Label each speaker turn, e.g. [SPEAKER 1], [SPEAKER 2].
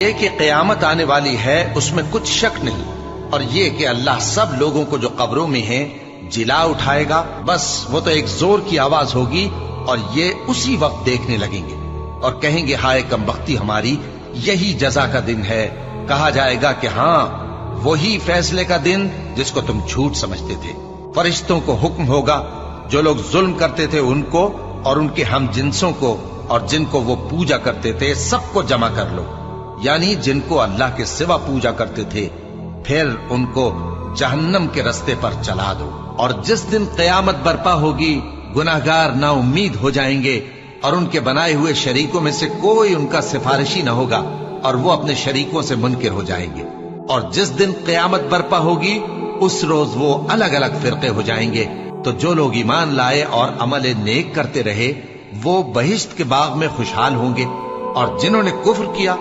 [SPEAKER 1] ये कि क़यामत आने वाली है उसमें कुछ शक नहीं, और ये कि अल्लाह सब लोगों को जो कब्रों में हैं जिला उठाएगा। बस वो तो एक जोर की आवाज होगी और ये उसी वक्त देखने लगेंगे और कहेंगे हाय कमबख्ती हमारी, यही जजा का दिन है। कहा जाएगा कि हाँ वही फैसले का दिन जिसको तुम झूठ समझते थे। फरिश्तों को हुक्म होगा जो लोग जुल्म करते थे उनको और उनके हम जिन्सों को और जिनको वो पूजा करते थे सबको जमा कर लो, यानी जिनको अल्लाह के सिवा पूजा करते थे, फिर उनको जहन्नम के रास्ते पर चला दो। और जिस दिन क़यामत बर्पा होगी गुनाहगार ना उम्मीद हो जाएंगे और उनके बनाए हुए शरीकों में से कोई उनका सिफारिशी न होगा और वो अपने शरीकों से मुनकिर हो जाएंगे। और जिस दिन क़यामत बर्पा होगी उस रोज वो अलग अलग फिरके हो जाएंगे। तो जो लोग ईमान लाए और अमल नेक करते रहे वो बहिश्त के बाग में खुशहाल होंगे, और जिन्होंने कुफ्र किया